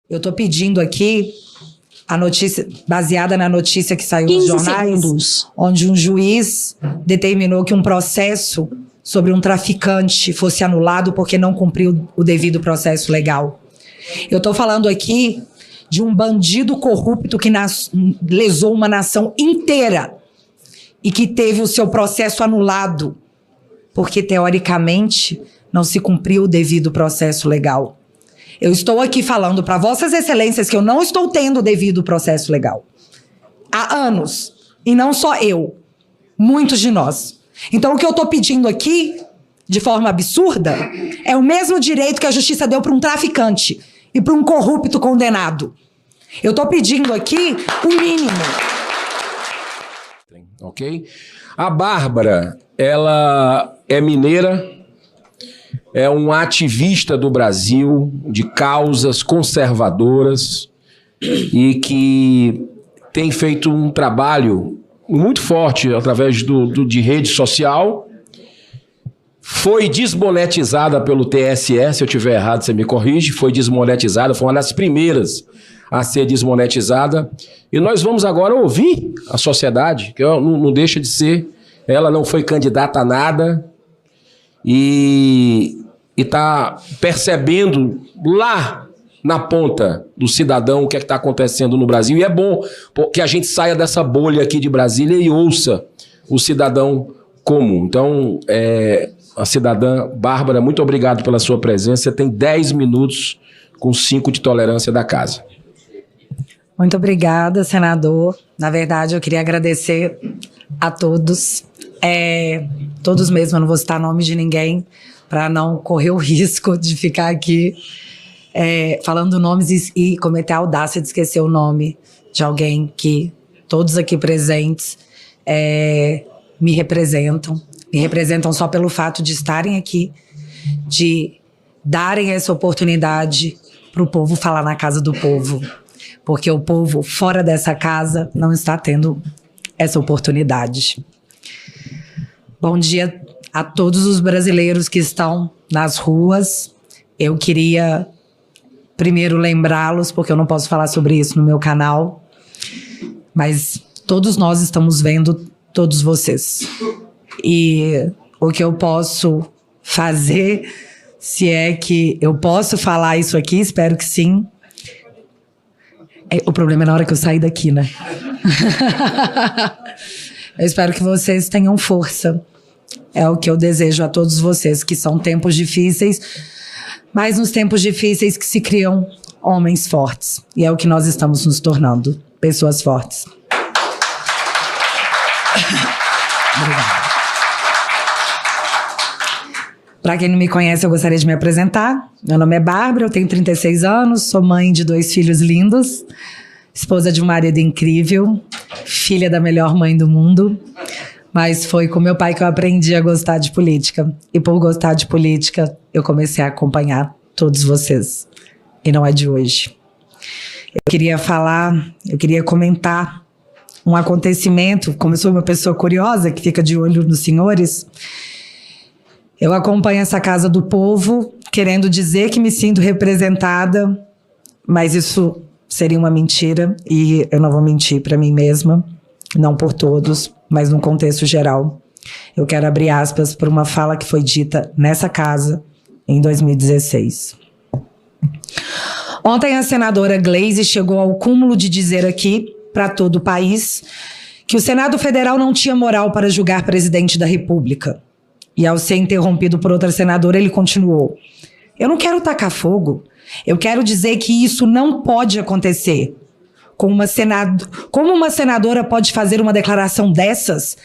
Eu estou pedindo aqui a notícia, baseada na notícia que saiu nos jornais, onde um juiz determinou que um processo sobre um traficante fosse anulado porque não cumpriu o devido processo legal. Eu estou falando aqui de um bandido corrupto que lesou uma nação inteira e que teve o seu processo anulado porque, teoricamente, não se cumpriu o devido processo legal. Eu estou aqui falando para Vossas Excelências que eu não estou tendo o devido processo legal. Há anos. E não só eu. Muitos de nós. Então, o que eu estou pedindo aqui, de forma absurda, é o mesmo direito que a justiça deu para um traficante e para um corrupto condenado. Eu estou pedindo aqui o mínimo. Ok? A Bárbara, ela é mineira, é um ativista do Brasil de causas conservadoras e que tem feito um trabalho muito forte através de rede social. Foi desmonetizada pelo TSE, se eu estiver errado, você me corrige, foi desmonetizada, foi uma das primeiras a ser desmonetizada. E nós vamos agora ouvir a sociedade, que não deixa de ser, ela não foi candidata a nada e está percebendo lá na ponta do cidadão o que é que está acontecendo no Brasil. E é bom que a gente saia dessa bolha aqui de Brasília e ouça o cidadão comum. Então, a cidadã Bárbara, muito obrigado pela sua presença. Você tem 10 minutos com 5 de tolerância da casa. Muito obrigada, senador. Na verdade, eu queria agradecer a todos. Todos mesmo, eu não vou citar nome de ninguém, para não correr o risco de ficar aqui falando nomes e cometer a audácia de esquecer o nome de alguém que todos aqui presentes me representam. Me representam só pelo fato de estarem aqui, de darem essa oportunidade para o povo falar na casa do povo. Porque o povo fora dessa casa não está tendo essa oportunidade. Bom dia a todos os brasileiros que estão nas ruas. Eu queria primeiro lembrá-los, porque eu não posso falar sobre isso no meu canal, mas todos nós estamos vendo todos vocês. E o que eu posso fazer, se é que eu posso falar isso aqui, espero que sim. O problema é na hora que eu sair daqui, né? Eu espero que vocês tenham força. É o que eu desejo a todos vocês, que são tempos difíceis, mas nos tempos difíceis que se criam homens fortes. E é o que nós estamos nos tornando, pessoas fortes. Obrigada. Para quem não me conhece, eu gostaria de me apresentar. Meu nome é Bárbara, eu tenho 36 anos, sou mãe de 2 filhos lindos, esposa de um marido incrível, filha da melhor mãe do mundo. Mas foi com meu pai que eu aprendi a gostar de política. E por gostar de política, eu comecei a acompanhar todos vocês. E não é de hoje. Eu queria comentar um acontecimento. Como eu sou uma pessoa curiosa, que fica de olho nos senhores, eu acompanho essa Casa do Povo, querendo dizer que me sinto representada, mas isso seria uma mentira, e eu não vou mentir para mim mesma, não por todos, mas num contexto geral. Eu quero abrir aspas para uma fala que foi dita nessa casa em 2016. Ontem a senadora Gleisi chegou ao cúmulo de dizer aqui, para todo o país, que o Senado Federal não tinha moral para julgar presidente da República. E ao ser interrompido por outra senadora, ele continuou: eu não quero tacar fogo, eu quero dizer que isso não pode acontecer. Como uma senadora pode fazer uma declaração dessas?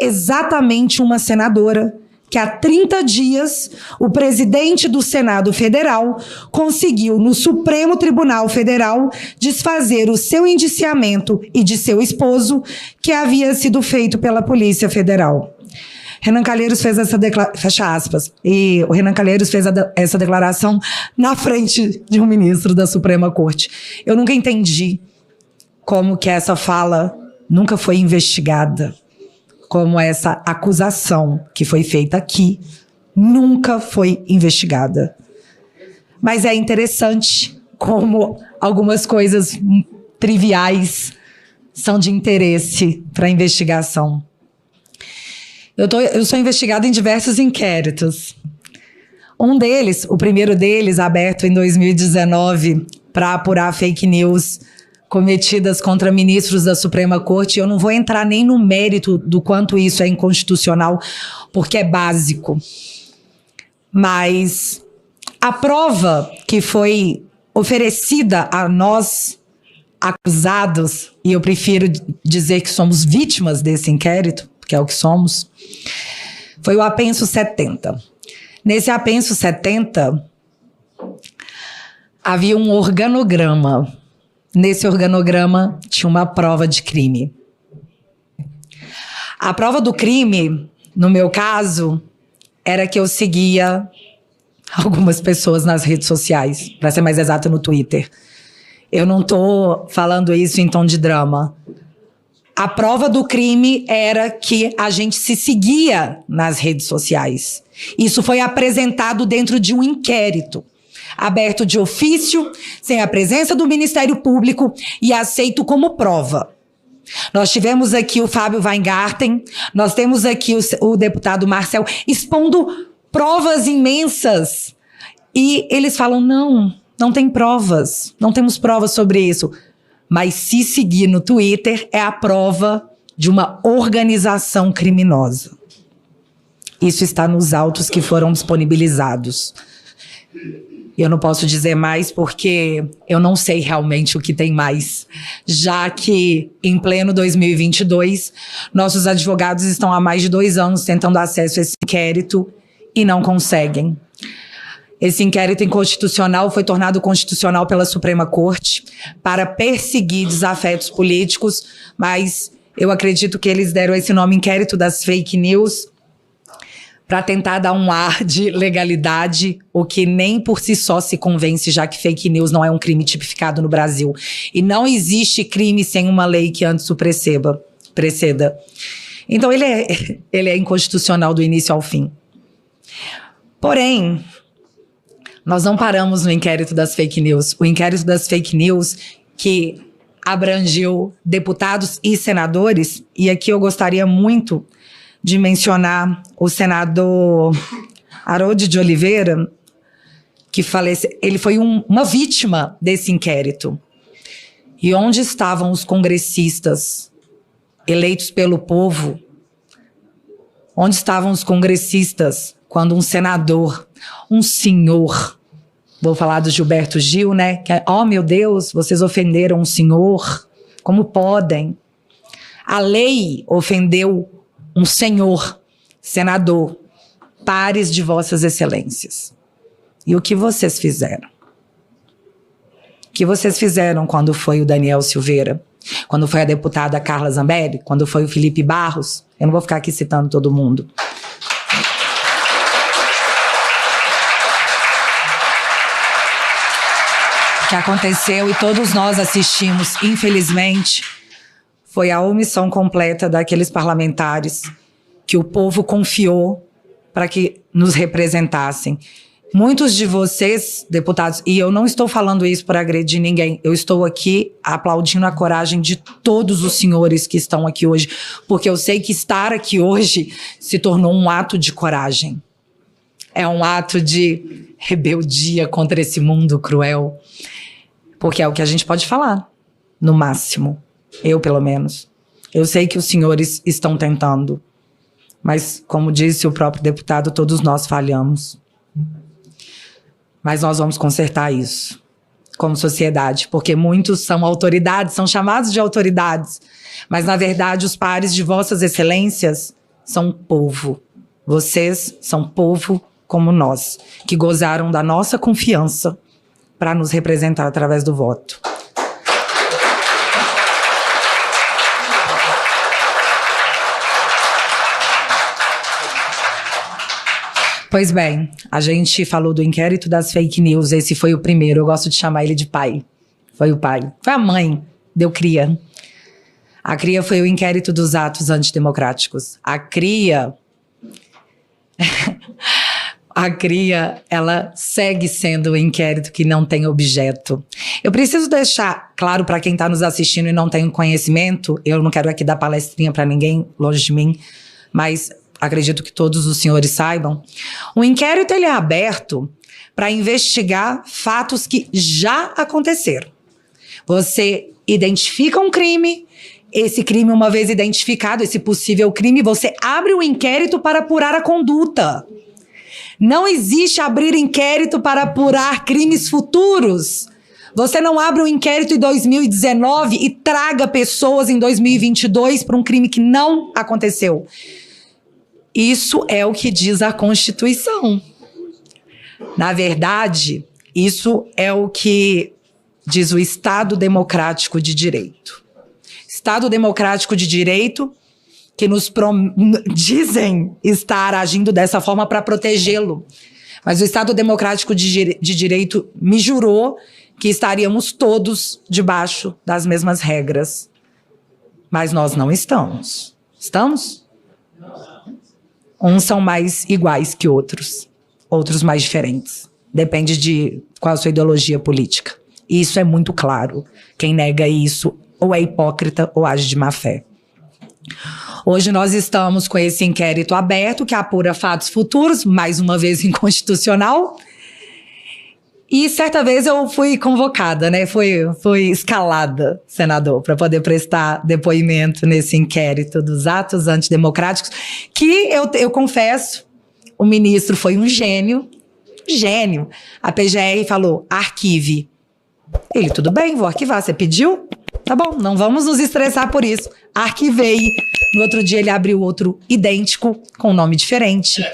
Exatamente uma senadora que há 30 dias o presidente do Senado Federal conseguiu no Supremo Tribunal Federal desfazer o seu indiciamento e de seu esposo, que havia sido feito pela Polícia Federal. Renan Calheiros fez essa declaração, fecha aspas, e o Renan Calheiros fez essa declaração na frente de um ministro da Suprema Corte. Eu nunca entendi como que essa fala nunca foi investigada, como essa acusação que foi feita aqui nunca foi investigada. Mas é interessante como algumas coisas triviais são de interesse para a investigação. Eu sou investigada em diversos inquéritos. Um deles, o primeiro deles, aberto em 2019 para apurar fake news cometidas contra ministros da Suprema Corte. Eu não vou entrar nem no mérito do quanto isso é inconstitucional, porque é básico. Mas a prova que foi oferecida a nós, acusados, e eu prefiro dizer que somos vítimas desse inquérito, que é o que somos, foi o apenso 70. Nesse apenso 70, havia um organograma. Nesse organograma tinha uma prova de crime. A prova do crime, no meu caso, era que eu seguia algumas pessoas nas redes sociais, para ser mais exata, no Twitter. Eu não estou falando isso em tom de drama. A prova do crime era que a gente se seguia nas redes sociais. Isso foi apresentado dentro de um inquérito, aberto de ofício, sem a presença do Ministério Público e aceito como prova. Nós tivemos aqui o Fábio Weingarten, nós temos aqui o deputado Marcel expondo provas imensas. E eles falam, não tem provas, não temos provas sobre isso. Mas se seguir no Twitter é a prova de uma organização criminosa. Isso está nos autos que foram disponibilizados. Eu não posso dizer mais porque eu não sei realmente o que tem mais, já que em pleno 2022, nossos advogados estão há mais de 2 anos tentando acesso a esse inquérito e não conseguem. Esse inquérito inconstitucional foi tornado constitucional pela Suprema Corte para perseguir desafetos políticos, mas eu acredito que eles deram esse nome inquérito das fake news para tentar dar um ar de legalidade, o que nem por si só se convence, já que fake news não é um crime tipificado no Brasil. E não existe crime sem uma lei que antes o preceda. Então ele é inconstitucional do início ao fim. Porém, nós não paramos no inquérito das fake news. O inquérito das fake news, que abrangeu deputados e senadores, e aqui eu gostaria muito de mencionar o senador Harold de Oliveira, que faleceu. Ele foi uma vítima desse inquérito. E onde estavam os congressistas eleitos pelo povo? Onde estavam os congressistas quando um senador, um senhor, vou falar do Gilberto Gil, né? Que, oh, meu Deus, vocês ofenderam um senhor. Como podem? A lei ofendeu um senhor, senador, pares de vossas excelências. E o que vocês fizeram? O que vocês fizeram quando foi o Daniel Silveira? Quando foi a deputada Carla Zambelli? Quando foi o Felipe Barros? Eu não vou ficar aqui citando todo mundo. O que aconteceu, e todos nós assistimos, infelizmente, foi a omissão completa daqueles parlamentares que o povo confiou para que nos representassem. Muitos de vocês, deputados, e eu não estou falando isso para agredir ninguém, eu estou aqui aplaudindo a coragem de todos os senhores que estão aqui hoje, porque eu sei que estar aqui hoje se tornou um ato de coragem. É um ato de rebeldia contra esse mundo cruel, porque é o que a gente pode falar, no máximo. Eu, pelo menos. Eu sei que os senhores estão tentando, mas, como disse o próprio deputado, todos nós falhamos. Mas nós vamos consertar isso, como sociedade, porque muitos são autoridades, são chamados de autoridades, mas, na verdade, os pares de vossas excelências são povo. Vocês são povo como nós, que gozaram da nossa confiança para nos representar através do voto. Pois bem, a gente falou do inquérito das fake news, esse foi o primeiro, eu gosto de chamar ele de pai. Foi o pai. Foi a mãe, deu cria. A cria foi o inquérito dos atos antidemocráticos. A cria... a CRIA, ela segue sendo um inquérito que não tem objeto. Eu preciso deixar claro para quem está nos assistindo e não tem conhecimento, eu não quero aqui dar palestrinha para ninguém, longe de mim, mas acredito que todos os senhores saibam. O inquérito ele é aberto para investigar fatos que já aconteceram. Você identifica um crime, esse crime, uma vez identificado, esse possível crime, você abre o inquérito para apurar a conduta. Não existe abrir inquérito para apurar crimes futuros. Você não abre um inquérito em 2019 e traga pessoas em 2022 para um crime que não aconteceu. Isso é o que diz a Constituição. Na verdade, isso é o que diz o Estado Democrático de Direito. Estado Democrático de Direito que nos dizem estar agindo dessa forma para protegê-lo. Mas o Estado Democrático de Direito me jurou que estaríamos todos debaixo das mesmas regras. Mas nós não estamos. Estamos? Uns são mais iguais que outros, outros mais diferentes. Depende de qual a sua ideologia política. E isso é muito claro. Quem nega isso ou é hipócrita ou age de má fé. Hoje nós estamos com esse inquérito aberto que apura fatos futuros, mais uma vez inconstitucional. E certa vez eu fui convocada, né? Fui escalada, senador, para poder prestar depoimento nesse inquérito dos atos antidemocráticos, que eu confesso, o ministro foi um gênio. A PGR falou, arquive. Ele, tudo bem, vou arquivar, você pediu? Tá bom, não vamos nos estressar por isso. Arquivei. No outro dia ele abriu outro idêntico, com um nome diferente,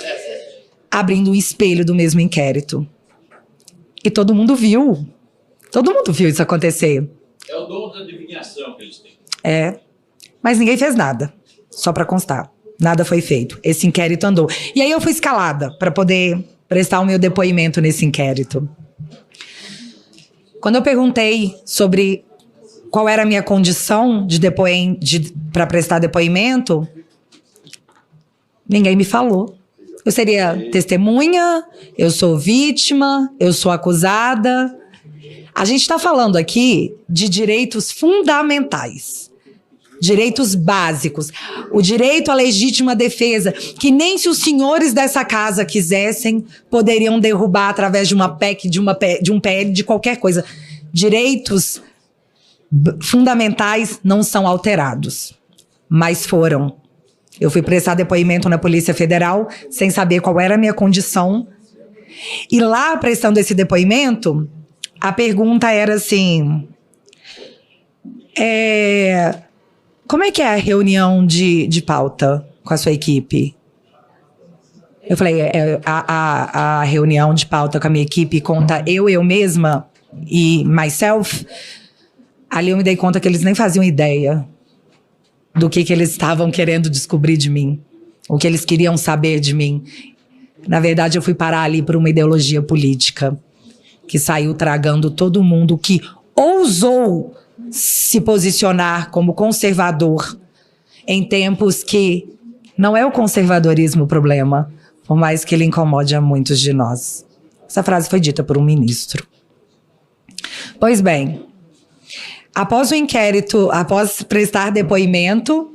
abrindo um espelho do mesmo inquérito. E todo mundo viu. Todo mundo viu isso acontecer. É o dom da adivinhação que eles têm. É, mas ninguém fez nada, só para constar. Nada foi feito. Esse inquérito andou. E aí eu fui escalada para poder prestar o meu depoimento nesse inquérito. Quando eu perguntei sobre qual era a minha condição para prestar depoimento, ninguém me falou. Eu seria testemunha, eu sou vítima, eu sou acusada. A gente está falando aqui de direitos fundamentais, direitos básicos. O direito à legítima defesa, que nem se os senhores dessa casa quisessem, poderiam derrubar através de uma PEC, de um PL, de qualquer coisa. Direitos fundamentais não são alterados, mas foram. Eu fui prestar depoimento na Polícia Federal sem saber qual era a minha condição. E lá, prestando esse depoimento, a pergunta era assim, como é que é a reunião de pauta com a sua equipe? Eu falei, a reunião de pauta com a minha equipe conta eu mesma e myself. Ali eu me dei conta que eles nem faziam ideia do que eles estavam querendo descobrir de mim, o que eles queriam saber de mim. Na verdade, eu fui parar ali por uma ideologia política que saiu tragando todo mundo que ousou se posicionar como conservador em tempos que não é o conservadorismo o problema, por mais que ele incomode a muitos de nós. Essa frase foi dita por um ministro. Pois bem, após o inquérito, após prestar depoimento,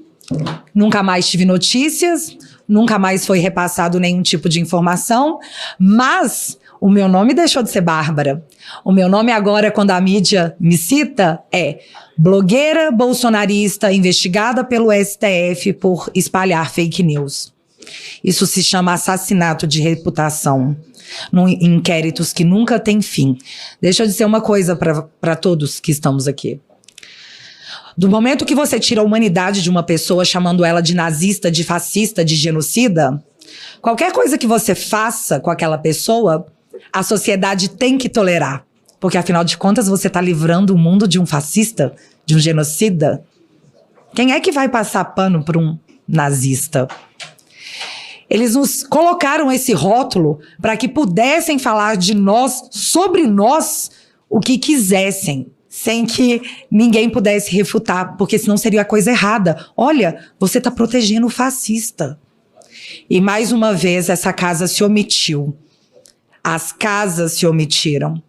nunca mais tive notícias, nunca mais foi repassado nenhum tipo de informação, mas o meu nome deixou de ser Bárbara. O meu nome agora, quando a mídia me cita, é blogueira bolsonarista investigada pelo STF por espalhar fake news. Isso se chama assassinato de reputação, em inquéritos que nunca têm fim. Deixa eu dizer uma coisa para todos que estamos aqui. Do momento que você tira a humanidade de uma pessoa, chamando ela de nazista, de fascista, de genocida, qualquer coisa que você faça com aquela pessoa, a sociedade tem que tolerar. Porque, afinal de contas, você está livrando o mundo de um fascista, de um genocida. Quem é que vai passar pano para um nazista? Eles nos colocaram esse rótulo para que pudessem falar de nós, sobre nós, o que quisessem, sem que ninguém pudesse refutar, porque senão seria a coisa errada. Olha, você está protegendo o fascista. E mais uma vez essa casa se omitiu As casas se omitiram.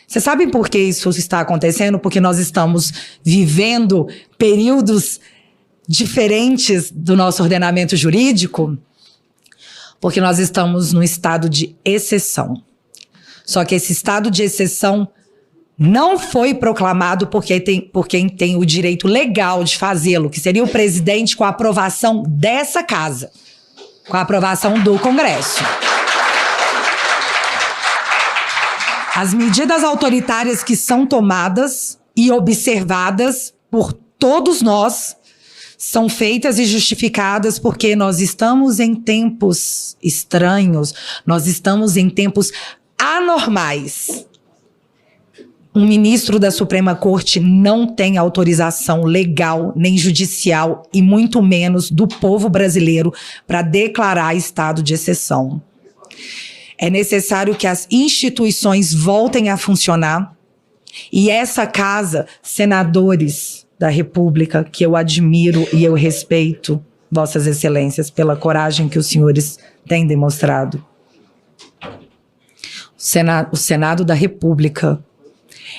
Vocês sabem por que isso está acontecendo? Porque nós estamos vivendo períodos diferentes do nosso ordenamento jurídico, porque nós estamos num estado de exceção. Só que esse estado de exceção não foi proclamado por quem tem o direito legal de fazê-lo, que seria o presidente, com a aprovação dessa casa, com a aprovação do Congresso. As medidas autoritárias que são tomadas e observadas por todos nós são feitas e justificadas porque nós estamos em tempos estranhos, nós estamos em tempos anormais. Um ministro da Suprema Corte não tem autorização legal nem judicial e muito menos do povo brasileiro para declarar estado de exceção. É necessário que as instituições voltem a funcionar e essa casa, senadores da República, que eu admiro e eu respeito, Vossas Excelências, pela coragem que os senhores têm demonstrado. O Senado da República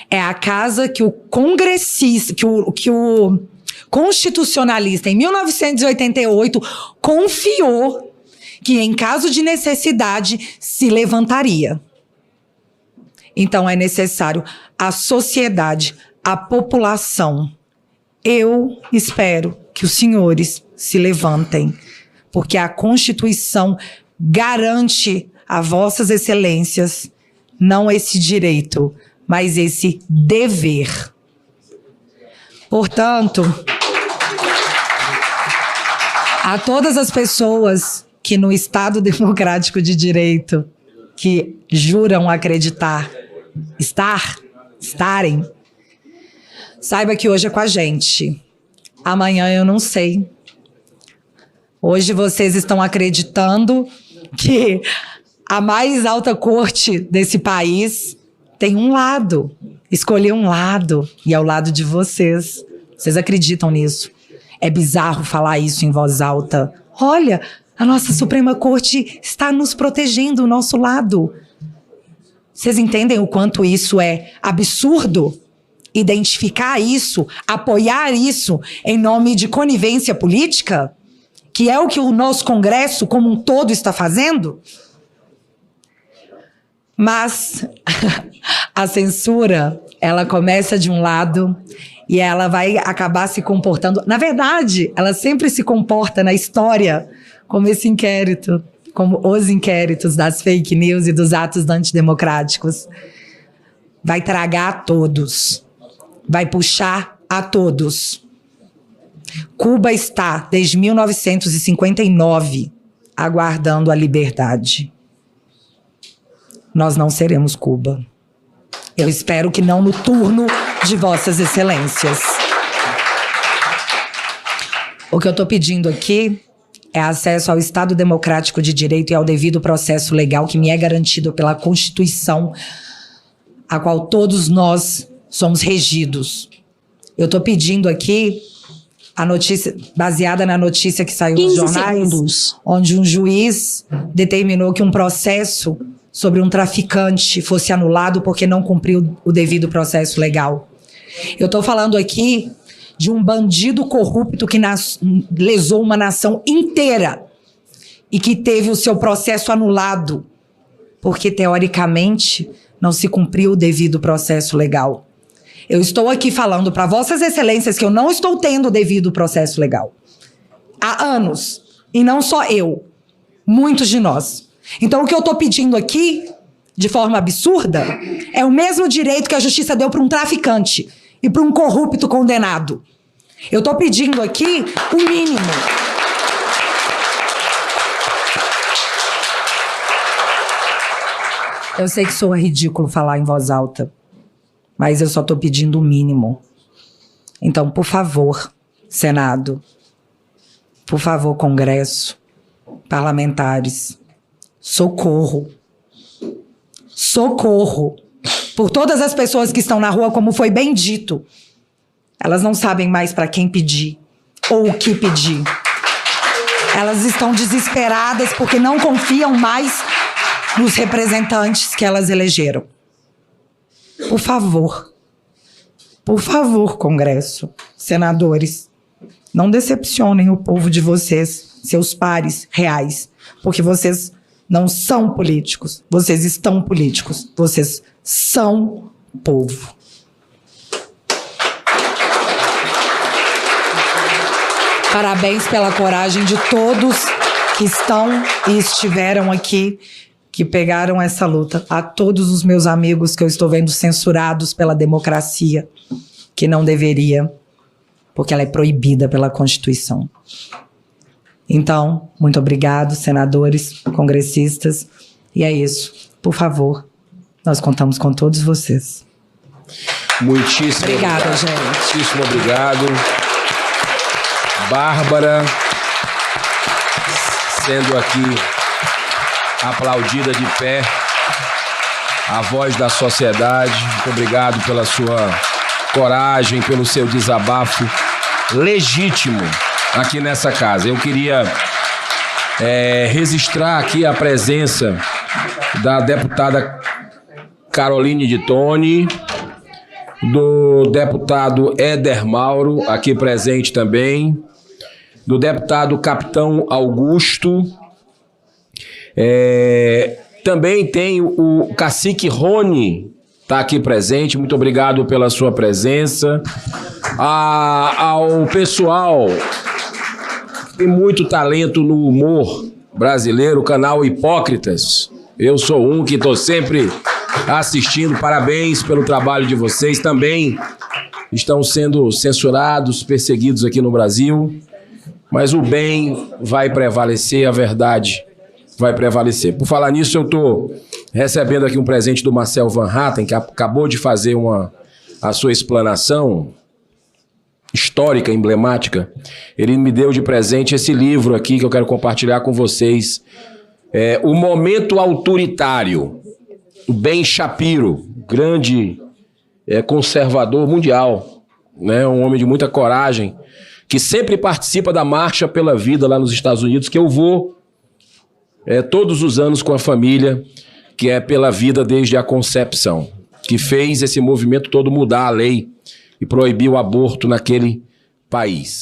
é a casa que o congressista, que o constitucionalista, em 1988, confiou que, em caso de necessidade, se levantaria. Então, é necessário a sociedade, a população. Eu espero que os senhores se levantem, porque a Constituição garante a Vossas Excelências não esse direito, mas esse dever. Portanto, a todas as pessoas que no Estado Democrático de Direito, que juram acreditar, estarem, saiba que hoje é com a gente. Amanhã eu não sei. Hoje vocês estão acreditando que a mais alta corte desse país tem um lado. Escolheu um lado e é o lado de vocês. Vocês acreditam nisso? É bizarro falar isso em voz alta. Olha, a nossa Suprema Corte está nos protegendo, o nosso lado. Vocês entendem o quanto isso é absurdo? Identificar isso, apoiar isso em nome de conivência política? Que é o que o nosso Congresso como um todo está fazendo? Mas a censura, ela começa de um lado e ela vai acabar se comportando... Na verdade, ela sempre se comporta na história como esse inquérito, como os inquéritos das fake news e dos atos antidemocráticos. Vai tragar a todos. Vai puxar a todos. Cuba está, desde 1959, aguardando a liberdade. Nós não seremos Cuba. Eu espero que não no turno de Vossas Excelências. O que eu estou pedindo aqui é acesso ao Estado Democrático de Direito e ao devido processo legal que me é garantido pela Constituição, a qual todos nós somos regidos. Eu estou pedindo aqui a notícia, baseada na notícia que saiu nos jornais, segundos. Onde um juiz determinou que um processo sobre um traficante fosse anulado porque não cumpriu o devido processo legal. Eu estou falando aqui de um bandido corrupto que lesou uma nação inteira e que teve o seu processo anulado porque, teoricamente, não se cumpriu o devido processo legal. Eu estou aqui falando para Vossas Excelências que eu não estou tendo o devido processo legal. Há anos. E não só eu. Muitos de nós. Então, o que eu estou pedindo aqui, de forma absurda, é o mesmo direito que a justiça deu para um traficante e para um corrupto condenado. Eu estou pedindo aqui o mínimo. Eu sei que soa ridículo falar em voz alta, mas eu só estou pedindo o mínimo. Então, por favor, Senado, por favor, Congresso, parlamentares, socorro. Socorro. Por todas as pessoas que estão na rua, como foi bem dito. Elas não sabem mais para quem pedir ou o que pedir. Elas estão desesperadas porque não confiam mais nos representantes que elas elegeram. Por favor, Congresso, senadores, não decepcionem o povo de vocês, seus pares reais, porque vocês não são políticos, vocês estão políticos, vocês são povo. Parabéns pela coragem de todos que estão e estiveram aqui, que pegaram essa luta. A todos os meus amigos que eu estou vendo censurados pela democracia, que não deveria, porque ela é proibida pela Constituição. Então, muito obrigado, senadores, congressistas. E é isso. Por favor, nós contamos com todos vocês. Muitíssimo Obrigada, obrigado. gente. Muitíssimo obrigado. Bárbara, sendo aqui aplaudida de pé, a voz da sociedade. Muito obrigado pela sua coragem, pelo seu desabafo legítimo aqui nessa casa. Eu queria registrar aqui a presença da deputada Caroline de Toni, do deputado Éder Mauro, aqui presente também, do deputado Capitão Augusto, também tem o cacique Rony, está aqui presente, muito obrigado pela sua presença. Ao pessoal que tem muito talento no humor brasileiro, o canal Hipócritas, eu sou um que estou sempre assistindo, parabéns pelo trabalho de vocês, também estão sendo censurados, perseguidos aqui no Brasil, mas o bem vai prevalecer, a verdade vai prevalecer. Por falar nisso, eu estou recebendo aqui um presente do Marcel Van Hatten, que acabou de fazer a sua explanação histórica, emblemática. Ele me deu de presente esse livro aqui que eu quero compartilhar com vocês. O Momento Autoritário, o Ben Shapiro, grande conservador mundial, né? Um homem de muita coragem, que sempre participa da Marcha pela Vida lá nos Estados Unidos, que eu vou todos os anos com a família, que é pela vida desde a concepção, que fez esse movimento todo mudar a lei e proibir o aborto naquele país.